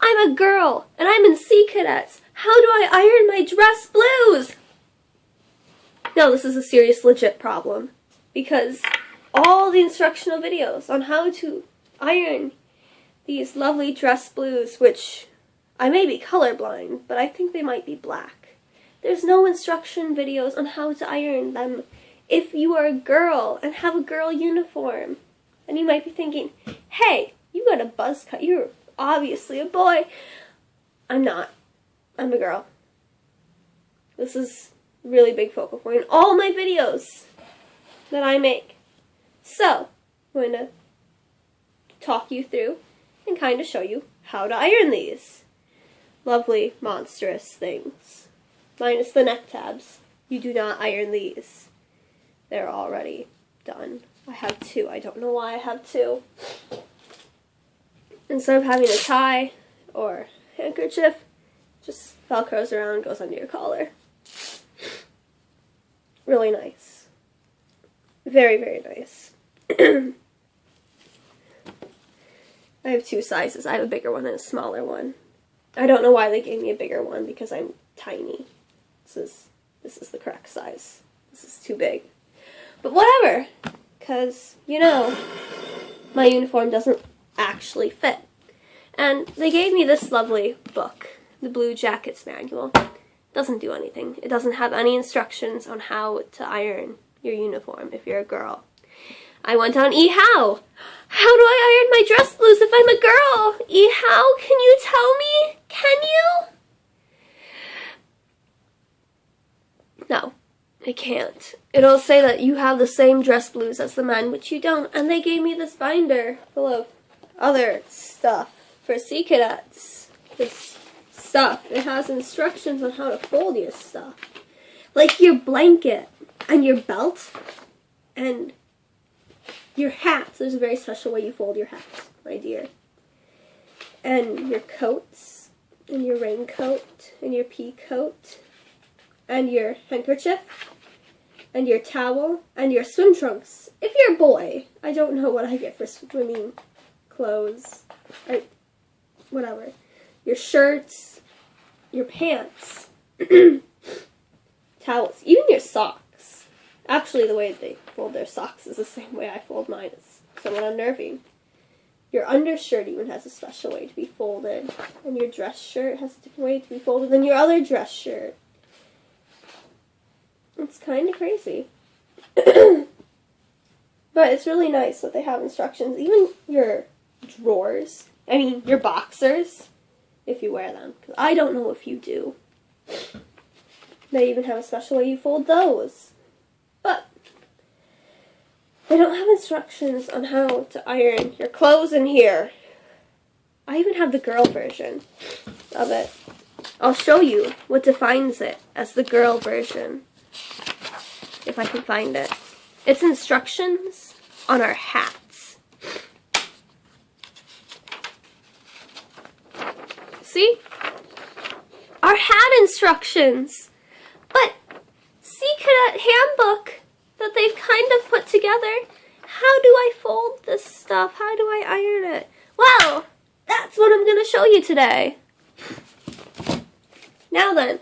I'm a girl, and I'm in Sea Cadets. How do I iron my dress blues? No, this is a serious, legit problem. Because all the instructional videos on how to iron these lovely dress blues, which I may be colorblind, but I think they might be black. There's no instruction videos on how to iron them if you are a girl and have a girl uniform. And you might be thinking, hey, you got a buzz cut. You're obviously a boy. I'm not. I'm a girl. This is a really big focal point in all my videos that I make. So, I'm going to talk you through and kind of show you how to iron these lovely, monstrous things. Minus the neck tabs. You do not iron these. They're already done. I have two. I don't know why I have two. Instead of having a tie or handkerchief, just velcros around, goes under your collar. Really nice. Very, very nice. I have two sizes. I have a bigger one and a smaller one. I don't know why they gave me a bigger one because I'm tiny. This is the correct size. This is too big. But whatever, because, you know, my uniform doesn't actually fit. And they gave me this lovely book, the Blue Jackets Manual. Doesn't do anything. It doesn't have any instructions on how to iron your uniform if you're a girl. I went on eHow. How do I iron my dress blues if I'm a girl? eHow, can you tell me? Can you? No, it can't. It'll say that you have the same dress blues as the men, which you don't. And they gave me this binder full of other stuff for Sea Cadets. This stuff. It has instructions on how to fold your stuff. Like your blanket and your belt and your hats. There's a very special way you fold your hats, my dear. And your coats and your raincoat and your pea coat and your handkerchief and your towel and your swim trunks. If you're a boy, I don't know what I get for swimming clothes. Whatever. Your shirts, your pants, towels, even your socks. Actually, the way they fold their socks is the same way I fold mine. It's somewhat unnerving. Your undershirt even has a special way to be folded. And your dress shirt has a different way to be folded than your other dress shirt. It's kind of crazy. But it's really nice that they have instructions. Even your drawers, your boxers, if you wear them. Because I don't know if you do. They even have a special way you fold those. But they don't have instructions on how to iron your clothes in here. I even have the girl version of it. I'll show you what defines it as the girl version. If I can find it. It's instructions on our hats. See? Our hat instructions. But Sea Cadet handbook that they've kind of put together. How do I fold this stuff? How do I iron it? Well, that's what I'm going to show you today. Now then,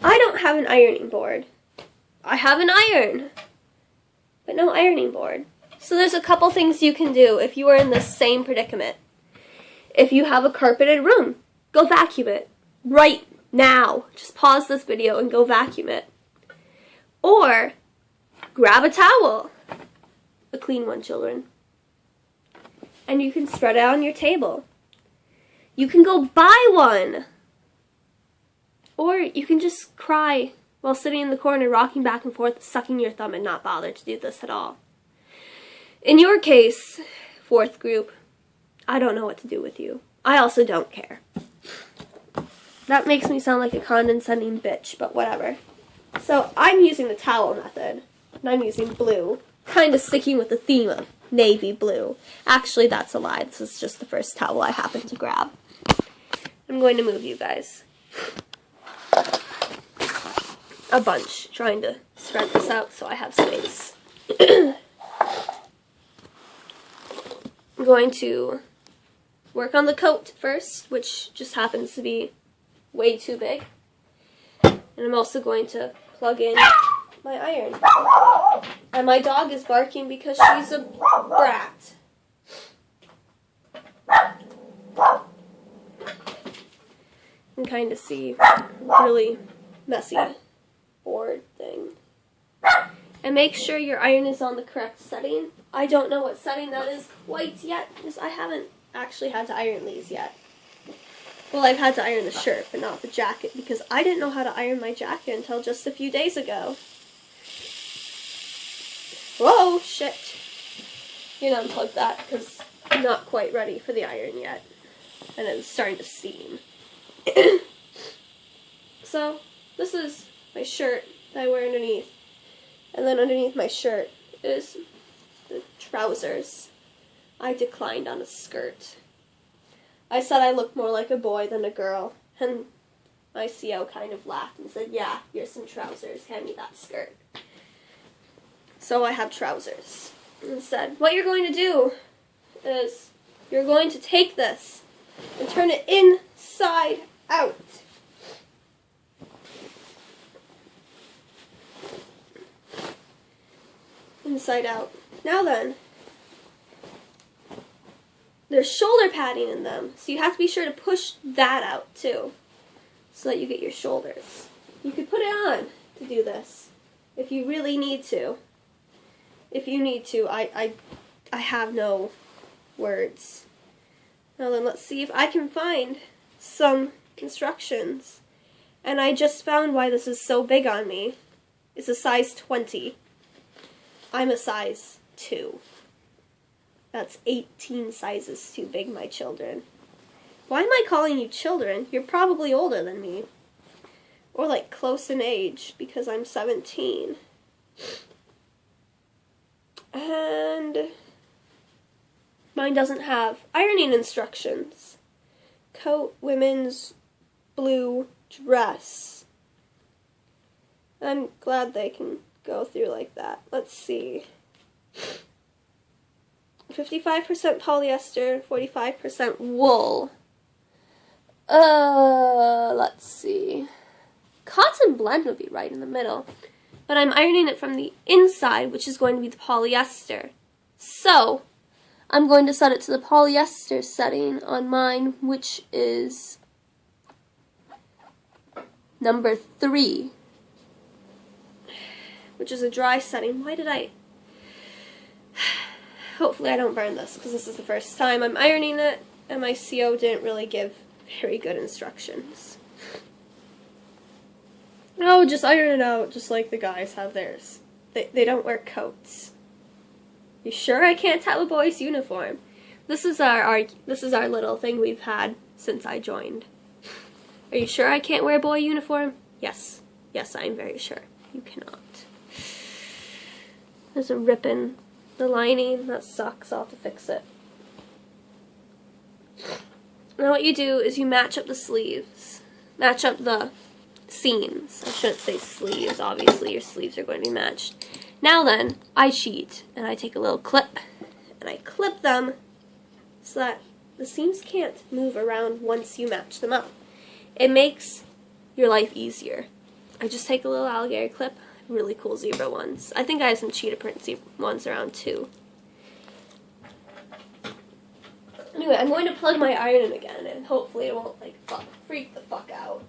I don't have an ironing board. I have an iron, but no ironing board. So there's a couple things you can do if you are in the same predicament. If you have a carpeted room, go vacuum it right now. Just pause this video and go vacuum it. Or grab a towel, a clean one, children, and you can spread it out on your table. You can go buy one. Or you can just cry while sitting in the corner, rocking back and forth, sucking your thumb, and not bother to do this at all. In your case, fourth group, I don't know what to do with you. I also don't care. That makes me sound like a condescending bitch, but whatever. So I'm using the towel method, and I'm using blue, kind of sticking with the theme of navy blue. Actually, that's a lie. This is just the first towel I happened to grab. I'm going to move you guys a bunch, trying to spread this out so I have space. I'm going to work on the coat first, which just happens to be way too big. And I'm also going to plug in my iron. And my dog is barking because she's a brat. You can kind of see really messy board thing. And make sure your iron is on the correct setting. I don't know what setting that is quite yet, because I haven't actually had to iron these yet. Well, I've had to iron the shirt, but not the jacket, because I didn't know how to iron my jacket until just a few days ago. Whoa, shit. You can unplug that, because I'm not quite ready for the iron yet. And it's starting to steam. So, this is my shirt that I wear underneath. And then underneath my shirt is the trousers. I declined on a skirt. I said I looked more like a boy than a girl. And my CO kind of laughed and said, yeah, here's some trousers. Hand me that skirt. So I have trousers. And said, what you're going to do is you're going to take this and turn it inside out. Inside out. Now then, there's shoulder padding in them, so you have to be sure to push that out too, so that you get your shoulders. You could put it on to do this, if you really need to. If you need to, I have no words. Now then, let's see if I can find some instructions. And I just found why this is so big on me. It's a size 20. I'm a size 2. That's 18 sizes too big, my children. Why am I calling you children? You're probably older than me. Or like close in age, because I'm 17. And mine doesn't have ironing instructions. Coat, women's blue dress. I'm glad they can go through like that. Let's see. 55% polyester, 45% wool. Let's see. Cotton blend would be right in the middle. But I'm ironing it from the inside, which is going to be the polyester. So, I'm going to set it to the polyester setting on mine, which is number 3. Which is a dry setting. Why did I... Hopefully I don't burn this, because this is the first time I'm ironing it, and my CO didn't really give very good instructions. No, just iron it out, just like the guys have theirs. They don't wear coats. You sure I can't have a boy's uniform? This is our little thing we've had since I joined. Are you sure I can't wear a boy uniform? Yes. Yes, I'm very sure. You cannot. There's a rip in the lining. That sucks. I'll have to fix it. Now what you do is you match up the sleeves. Match up the seams. I shouldn't say sleeves. Obviously, your sleeves are going to be matched. Now then, I cheat. And I take a little clip. And I clip them so that the seams can't move around once you match them up. It makes your life easier. I just take a little alligator clip. Really cool zebra ones. I think I have some cheetah print ones around too. Anyway, I'm going to plug my iron in again, and hopefully it won't like freak the fuck out.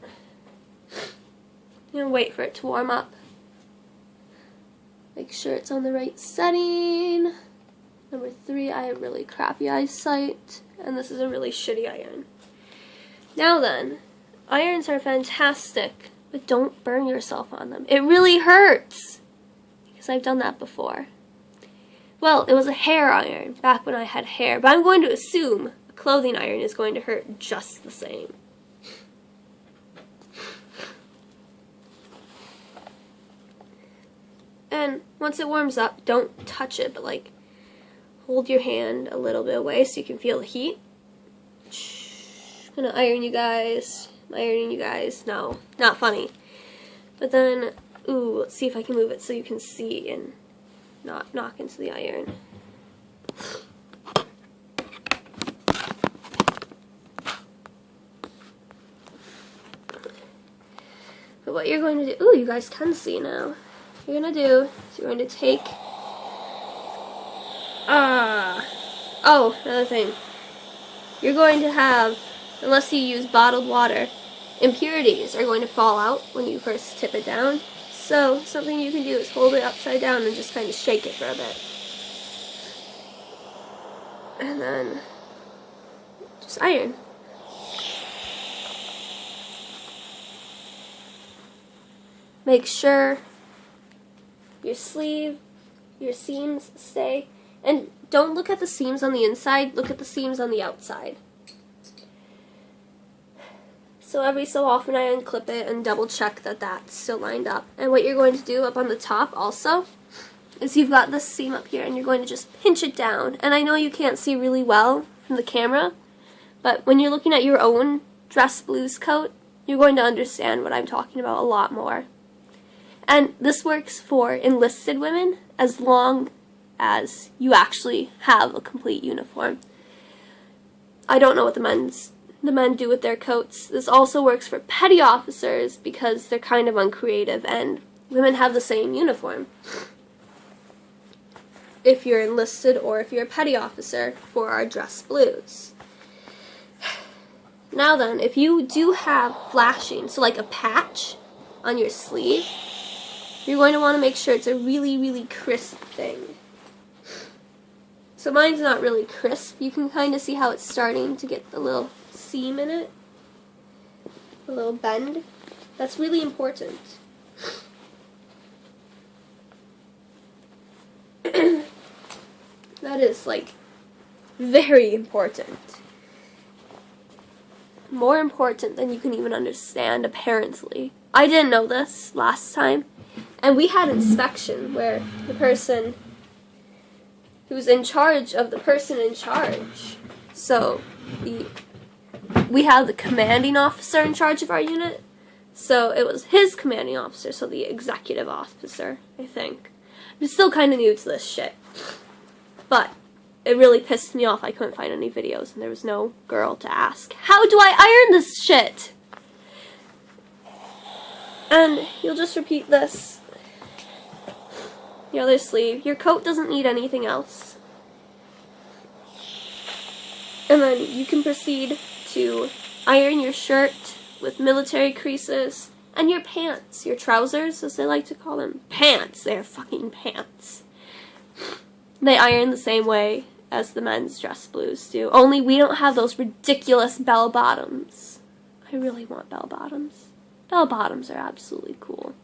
I'm gonna wait for it to warm up. Make sure it's on the right setting. Number 3, I have really crappy eyesight, and this is a really shitty iron. Now then, irons are fantastic. But don't burn yourself on them. It really hurts. Because I've done that before. Well, it was a hair iron back when I had hair. But I'm going to assume a clothing iron is going to hurt just the same. And once it warms up, don't touch it. But like, hold your hand a little bit away so you can feel the heat. I'm going to iron you guys. Ironing you guys. No, not funny. But then, ooh, let's see if I can move it so you can see and not knock into the iron. what you're going to do, ooh, you guys can see now. What you're going to do is you're going to take, oh, another thing. You're going to have, unless you use bottled water, impurities are going to fall out when you first tip it down. So something you can do is hold it upside down and just kind of shake it for a bit. And then just iron. Make sure your sleeve, your seams stay, and don't look at the seams on the inside, look at the seams on the outside. So every so often I unclip it and double check that that's still lined up. And what you're going to do up on the top also is you've got this seam up here and you're going to just pinch it down. And I know you can't see really well from the camera, but when you're looking at your own dress blues coat, you're going to understand what I'm talking about a lot more. And this works for enlisted women as long as you actually have a complete uniform. I don't know what the men do with their coats. This also works for petty officers because they're kind of uncreative and women have the same uniform. If you're enlisted or if you're a petty officer for our dress blues. Now then, if you do have flashing, so like a patch on your sleeve, you're going to want to make sure it's a really, really crisp thing. So mine's not really crisp. You can kind of see how it's starting to get a little seam in it, a little bend. That's really important. That is like very important. More important than you can even understand, apparently. I didn't know this last time, and we had inspection where the person who's in charge of the person in charge, so we had the commanding officer in charge of our unit, so it was his commanding officer, so the executive officer, I think. I'm still kind of new to this shit, but it really pissed me off I couldn't find any videos and there was no girl to ask, how do I iron this shit? And you'll just repeat this. Your other sleeve. Your coat doesn't need anything else. And then you can proceed to iron your shirt with military creases and your pants, your trousers as they like to call them. Pants, they're fucking pants. They iron the same way as the men's dress blues do, only we don't have those ridiculous bell bottoms. I really want bell bottoms. Bell bottoms are absolutely cool.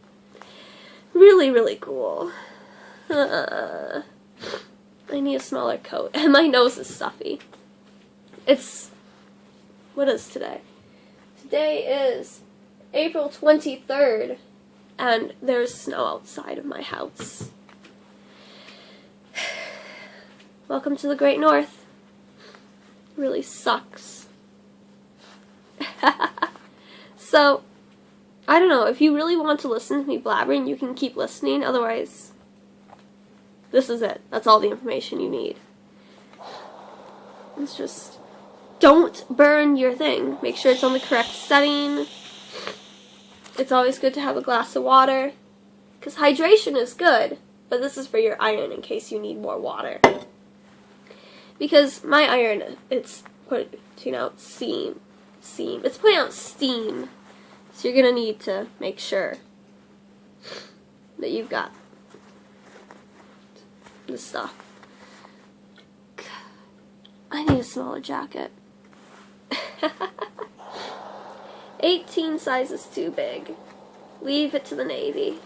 Really, really cool. I need a smaller coat, and my nose is stuffy. What is today? Today is April 23rd, and there's snow outside of my house. Welcome to the Great North. It really sucks. So, I don't know, if you really want to listen to me blabbering, you can keep listening, otherwise, this is it. That's all the information you need. It's just, don't burn your thing. Make sure it's on the correct setting. It's always good to have a glass of water, because hydration is good, but this is for your iron in case you need more water. Because my iron, it's putting out steam. It's putting out steam. So you're going to need to make sure that you've got this stuff. I need a smaller jacket. 18 size is too big. Leave it to the Navy.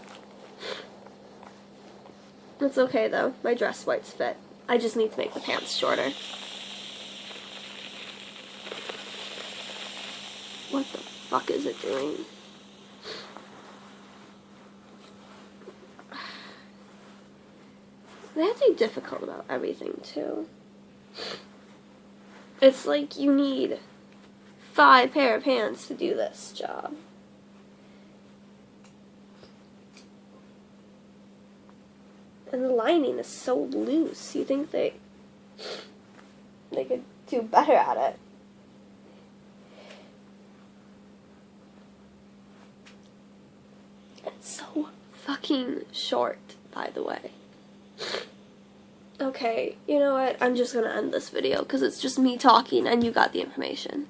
It's okay though. My dress whites fit. I just need to make the pants shorter. What the fuck is it doing? They have to be difficult about everything, too. It's like you need 5 pair of hands to do this job. And the lining is so loose. You think they could do better at it. So fucking short, by the way. Okay, you know what? I'm just gonna end this video because it's just me talking and you got the information.